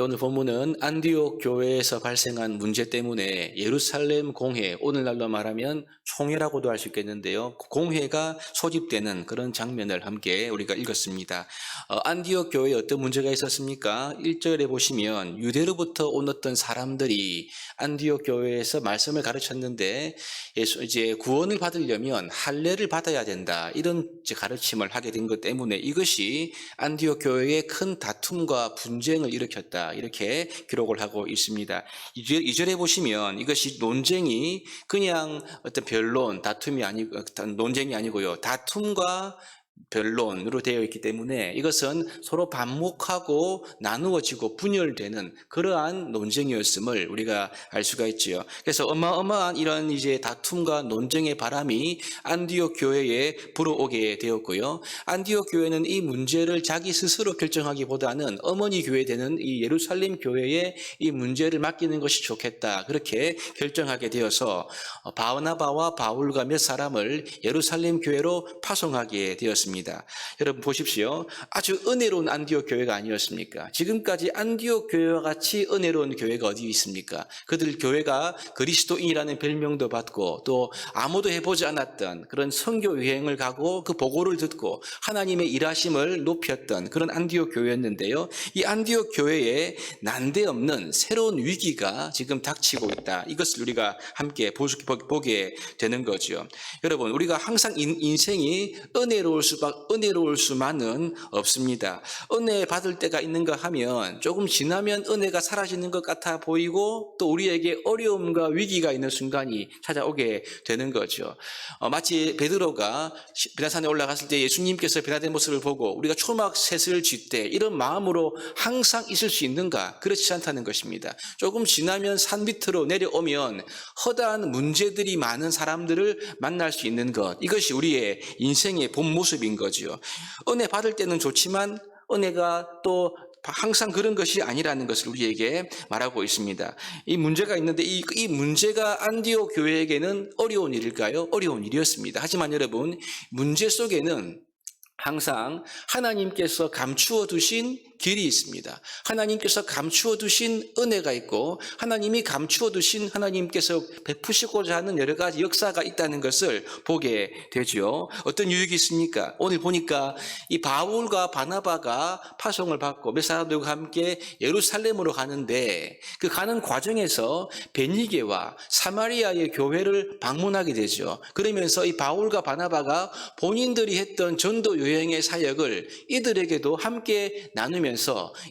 오늘 본문은 안디옥 교회에서 발생한 문제 때문에 예루살렘 공회, 오늘날로 말하면 총회라고도 할 수 있겠는데요. 공회가 소집되는 그런 장면을 함께 우리가 읽었습니다. 안디옥 교회에 어떤 문제가 있었습니까? 1절에 보시면 유대로부터 온 어떤 사람들이 안디옥 교회에서 말씀을 가르쳤는데 이제 구원을 받으려면 할례를 받아야 된다. 이런 가르침을 하게 된 것 때문에 이것이 안디옥 교회에 큰 다툼과 분쟁을 일으켰다. 이렇게 기록을 하고 있습니다. 2절에 보시면 이것이 논쟁이 그냥 어떤 변론, 다툼이 아니고, 논쟁이 아니고요. 다툼과 변론으로 되어 있기 때문에 이것은 서로 반목하고 나누어지고 분열되는 그러한 논쟁이었음을 우리가 알 수가 있지요. 그래서 어마어마한 이런 이제 다툼과 논쟁의 바람이 안디옥 교회에 불어오게 되었고요. 안디옥 교회는 이 문제를 자기 스스로 결정하기보다는 어머니 교회 되는 이 예루살렘 교회에 이 문제를 맡기는 것이 좋겠다. 그렇게 결정하게 되어서 바나바와 바울과 몇 사람을 예루살렘 교회로 파송하게 되었습니다. 여러분 보십시오. 아주 은혜로운 안디옥 교회가 아니었습니까? 지금까지 안디옥 교회와 같이 은혜로운 교회가 어디 있습니까? 그들 교회가 그리스도인이라는 별명도 받고 또 아무도 해보지 않았던 그런 선교 여행을 가고 그 보고를 듣고 하나님의 일하심을 높였던 그런 안디옥 교회였는데요. 이 안디옥 교회에 난데없는 새로운 위기가 지금 닥치고 있다. 이것을 우리가 함께 보게 되는 거죠. 여러분 우리가 항상 인생이 은혜로울 수만은 없습니다. 은혜 받을 때가 있는가 하면 조금 지나면 은혜가 사라지는 것 같아 보이고 또 우리에게 어려움과 위기가 있는 순간이 찾아오게 되는 거죠. 마치 베드로가 변화산에 올라갔을 때 예수님께서 변화된 모습을 보고 우리가 초막셋을 쥘 때 이런 마음으로 항상 있을 수 있는가? 그렇지 않다는 것입니다. 조금 지나면 산 밑으로 내려오면 허다한 문제들이 많은 사람들을 만날 수 있는 것, 이것이 우리의 인생의 본 모습인 거죠. 은혜 받을 때는 좋지만 은혜가 또 항상 그런 것이 아니라는 것을 우리에게 말하고 있습니다. 이 문제가 있는데 이 문제가 안디옥 교회에게는 어려운 일일까요? 어려운 일이었습니다. 하지만 여러분 문제 속에는 항상 하나님께서 감추어 두신 길이 있습니다. 하나님께서 감추어 두신 은혜가 있고 하나님이 감추어 두신 하나님께서 베푸시고자 하는 여러 가지 역사가 있다는 것을 보게 되죠. 어떤 유익이 있습니까? 오늘 보니까 이 바울과 바나바가 파송을 받고 몇 사람들과 함께 예루살렘으로 가는데 그 가는 과정에서 베니게와 사마리아의 교회를 방문하게 되죠. 그러면서 이 바울과 바나바가 본인들이 했던 전도 여행의 사역을 이들에게도 함께 나누면서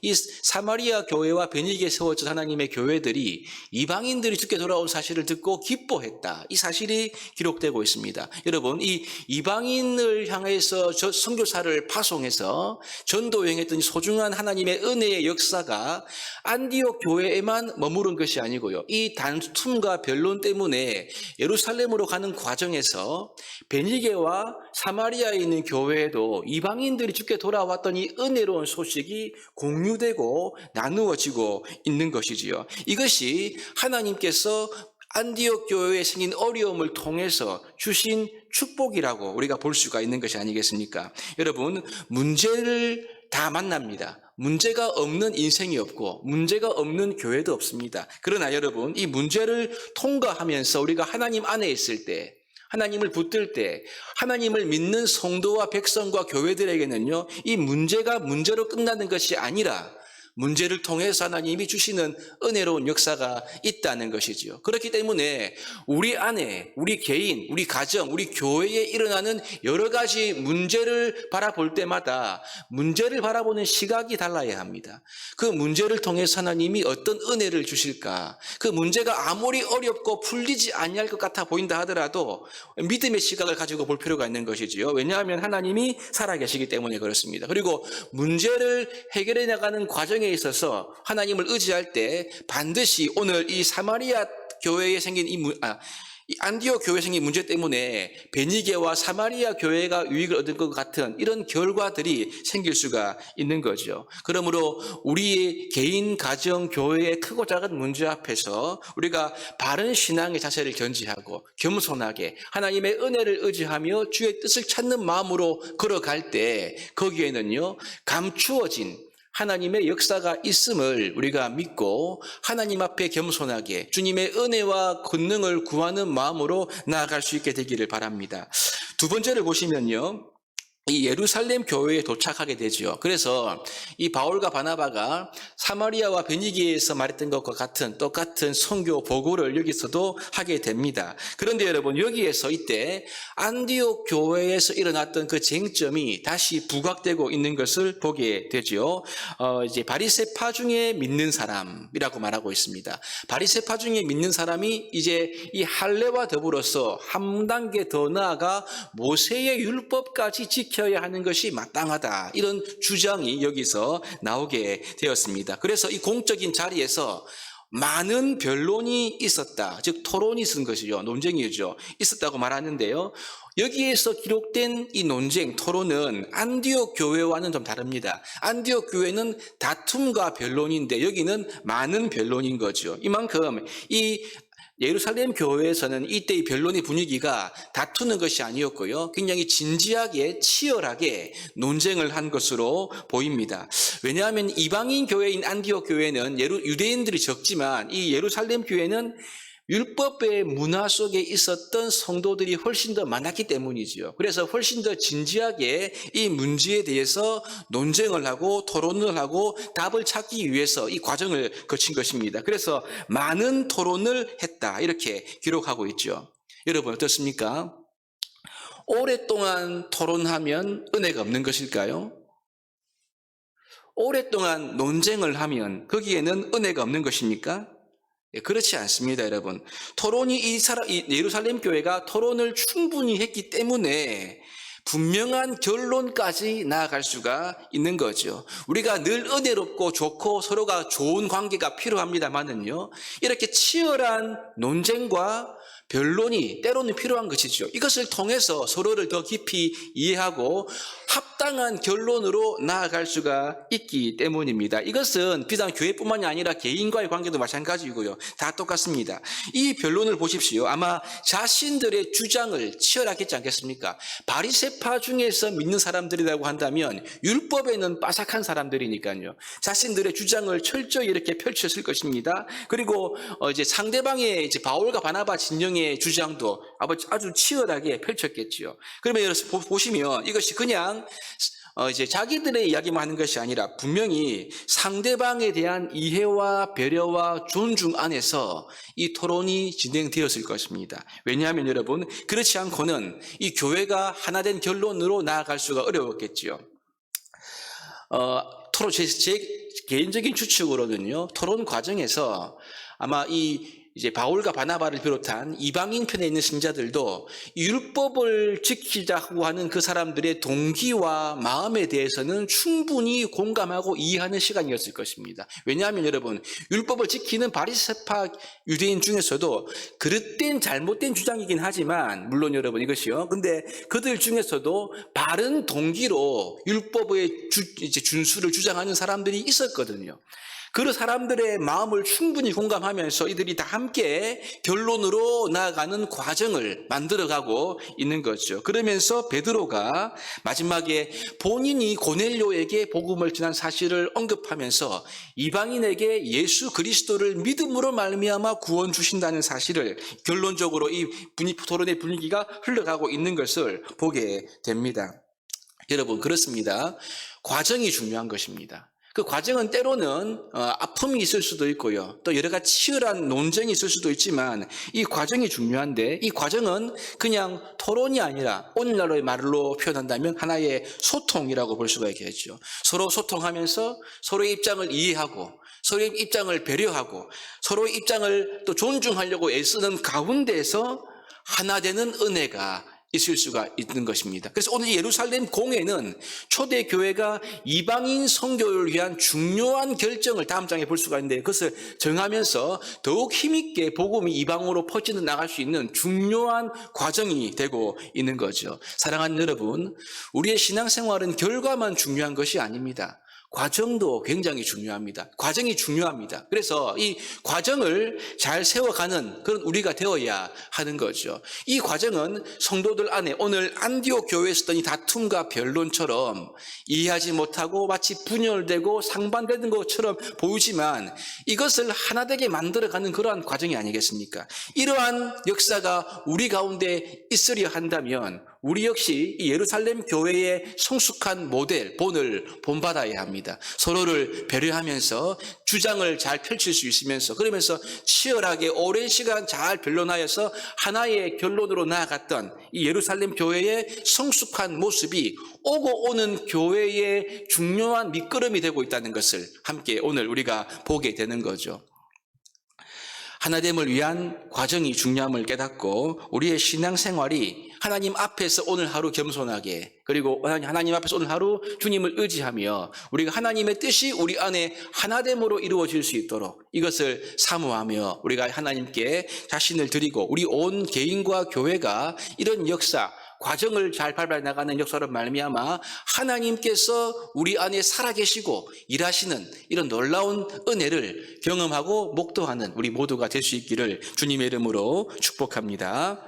이 사마리아 교회와 베니게에 세워진 하나님의 교회들이 이방인들이 죽게 돌아온 사실을 듣고 기뻐했다. 이 사실이 기록되고 있습니다. 여러분 이 이방인을 향해서 선교사를 파송해서 전도 여행했던 소중한 하나님의 은혜의 역사가 안디옥 교회에만 머무른 것이 아니고요. 이 다툼과 변론 때문에 예루살렘으로 가는 과정에서 베니게와 사마리아에 있는 교회에도 이방인들이 죽게 돌아왔던 이 은혜로운 소식이 공유되고 나누어지고 있는 것이지요. 이것이 하나님께서 안디옥 교회에 생긴 어려움을 통해서 주신 축복이라고 우리가 볼 수가 있는 것이 아니겠습니까? 여러분 문제를 다 만납니다. 문제가 없는 인생이 없고 문제가 없는 교회도 없습니다. 그러나 여러분 이 문제를 통과하면서 우리가 하나님 안에 있을 때 하나님을 붙들 때 하나님을 믿는 성도와 백성과 교회들에게는요 이 문제가 문제로 끝나는 것이 아니라 문제를 통해서 하나님이 주시는 은혜로운 역사가 있다는 것이지요. 그렇기 때문에 우리 안에 우리 개인, 우리 가정, 우리 교회에 일어나는 여러 가지 문제를 바라볼 때마다 문제를 바라보는 시각이 달라야 합니다. 그 문제를 통해서 하나님이 어떤 은혜를 주실까? 그 문제가 아무리 어렵고 풀리지 아니할 것 같아 보인다 하더라도 믿음의 시각을 가지고 볼 필요가 있는 것이지요. 왜냐하면 하나님이 살아계시기 때문에 그렇습니다. 그리고 문제를 해결해 나가는 과정에 있어서 하나님을 의지할 때 반드시 오늘 이 사마리아 교회에 생긴 이 안디옥 교회에 생긴 문제 때문에 베니게와 사마리아 교회가 유익을 얻을 것 같은 이런 결과들이 생길 수가 있는 거죠. 그러므로 우리의 개인, 가정, 교회의 크고 작은 문제 앞에서 우리가 바른 신앙의 자세를 견지하고 겸손하게 하나님의 은혜를 의지하며 주의 뜻을 찾는 마음으로 걸어갈 때 거기에는요 감추어진 하나님의 역사가 있음을 우리가 믿고 하나님 앞에 겸손하게 주님의 은혜와 권능을 구하는 마음으로 나아갈 수 있게 되기를 바랍니다. 두 번째를 보시면요. 이 예루살렘 교회에 도착하게 되죠. 그래서 이 바울과 바나바가 사마리아와 베니게에서 말했던 것과 같은 똑같은 선교 보고를 여기서도 하게 됩니다. 그런데 여러분 여기에서 이때 안디옥 교회에서 일어났던 그 쟁점이 다시 부각되고 있는 것을 보게 되죠. 이제 바리새파 중에 믿는 사람이라고 말하고 있습니다. 바리새파 중에 믿는 사람이 이제 이 할례와 더불어서 한 단계 더 나아가 모세의 율법까지 지켜야 하는 것이 마땅하다. 이런 주장이 여기서 나오게 되었습니다. 그래서 이 공적인 자리에서 많은 변론이 있었다. 즉 토론이 있은 것이죠. 논쟁이죠. 있었다고 말하는데요. 여기에서 기록된 이 논쟁, 토론은 안디옥 교회와는 좀 다릅니다. 안디옥 교회는 다툼과 변론인데 여기는 많은 변론인 거죠. 이만큼 이 예루살렘 교회에서는 이때의 변론의 분위기가 다투는 것이 아니었고요. 굉장히 진지하게 치열하게 논쟁을 한 것으로 보입니다. 왜냐하면 이방인 교회인 안디옥 교회는 유대인들이 적지만 이 예루살렘 교회는 율법의 문화 속에 있었던 성도들이 훨씬 더 많았기 때문이죠. 그래서 훨씬 더 진지하게 이 문제에 대해서 논쟁을 하고 토론을 하고 답을 찾기 위해서 이 과정을 거친 것입니다. 그래서 많은 토론을 했다. 이렇게 기록하고 있죠. 여러분 어떻습니까? 오랫동안 토론하면 은혜가 없는 것일까요? 오랫동안 논쟁을 하면 거기에는 은혜가 없는 것입니까? 그렇지 않습니다, 여러분. 토론이 이 예루살렘 교회가 토론을 충분히 했기 때문에 분명한 결론까지 나아갈 수가 있는 거죠. 우리가 늘 은혜롭고 좋고 서로가 좋은 관계가 필요합니다만은요, 이렇게 치열한 논쟁과 변론이 때로는 필요한 것이죠. 이것을 통해서 서로를 더 깊이 이해하고 합당한 결론으로 나아갈 수가 있기 때문입니다. 이것은 비단 교회뿐만이 아니라 개인과의 관계도 마찬가지이고요. 다 똑같습니다. 이 변론을 보십시오. 아마 자신들의 주장을 치열하게 했지 않겠습니까? 바리새파 중에서 믿는 사람들이라고 한다면 율법에는 빠삭한 사람들이니까요. 자신들의 주장을 철저히 이렇게 펼쳤을 것입니다. 그리고 이제 상대방의 이제 바울과 바나바 진영의 주장도 아주 치열하게 펼쳤겠지요. 그러면 여러분 보시면 이것이 그냥 이제 자기들의 이야기만 하는 것이 아니라 분명히 상대방에 대한 이해와 배려와 존중 안에서 이 토론이 진행되었을 것입니다. 왜냐하면 여러분 그렇지 않고는 이 교회가 하나된 결론으로 나아갈 수가 어려웠겠지요. 토론 제 개인적인 추측으로는요. 토론 과정에서 아마 이제 바울과 바나바를 비롯한 이방인 편에 있는 신자들도 율법을 지키자고 하는 그 사람들의 동기와 마음에 대해서는 충분히 공감하고 이해하는 시간이었을 것입니다. 왜냐하면 여러분 율법을 지키는 바리새파 유대인 중에서도 그릇된 잘못된 주장이긴 하지만 물론 여러분 이것이요. 근데 그들 중에서도 바른 동기로 율법의 준수를 주장하는 사람들이 있었거든요. 그 사람들의 마음을 충분히 공감하면서 이들이 다 함께 결론으로 나아가는 과정을 만들어가고 있는 거죠. 그러면서 베드로가 마지막에 본인이 고넬료에게 복음을 전한 사실을 언급하면서 이방인에게 예수 그리스도를 믿음으로 말미암아 구원 주신다는 사실을 결론적으로 이 토론의 분위기가 흘러가고 있는 것을 보게 됩니다. 여러분 그렇습니다. 과정이 중요한 것입니다. 그 과정은 때로는 아픔이 있을 수도 있고요. 또 여러 가지 치열한 논쟁이 있을 수도 있지만 이 과정이 중요한데 이 과정은 그냥 토론이 아니라 오늘날의 말로 표현한다면 하나의 소통이라고 볼 수가 있겠죠. 서로 소통하면서 서로의 입장을 이해하고 서로의 입장을 배려하고 서로의 입장을 또 존중하려고 애쓰는 가운데서 하나 되는 은혜가 있을 수가 있는 것입니다. 그래서 오늘 예루살렘 공회는 초대교회가 이방인 선교를 위한 중요한 결정을 다음 장에 볼 수가 있는데 그것을 정하면서 더욱 힘있게 복음이 이방으로 퍼져 나갈 수 있는 중요한 과정이 되고 있는 거죠. 사랑하는 여러분, 우리의 신앙생활은 결과만 중요한 것이 아닙니다. 과정도 굉장히 중요합니다. 과정이 중요합니다. 그래서 이 과정을 잘 세워가는 그런 우리가 되어야 하는 거죠. 이 과정은 성도들 안에 오늘 안디옥 교회에 있었던 이 다툼과 변론처럼 이해하지 못하고 마치 분열되고 상반되는 것처럼 보이지만 이것을 하나 되게 만들어가는 그러한 과정이 아니겠습니까? 이러한 역사가 우리 가운데 있으려 한다면 우리 역시 이 예루살렘 교회의 성숙한 모델, 본을 본받아야 합니다. 서로를 배려하면서 주장을 잘 펼칠 수 있으면서 그러면서 치열하게 오랜 시간 잘 변론하여서 하나의 결론으로 나아갔던 이 예루살렘 교회의 성숙한 모습이 오고 오는 교회의 중요한 밑거름이 되고 있다는 것을 함께 오늘 우리가 보게 되는 거죠. 하나됨을 위한 과정이 중요함을 깨닫고 우리의 신앙생활이 하나님 앞에서 오늘 하루 겸손하게 그리고 하나님 앞에서 오늘 하루 주님을 의지하며 우리가 하나님의 뜻이 우리 안에 하나됨으로 이루어질 수 있도록 이것을 사모하며 우리가 하나님께 자신을 드리고 우리 온 개인과 교회가 이런 역사 과정을 잘 밟아 나가는 역사로 말미암아 하나님께서 우리 안에 살아계시고 일하시는 이런 놀라운 은혜를 경험하고 목도하는 우리 모두가 될 수 있기를 주님의 이름으로 축복합니다.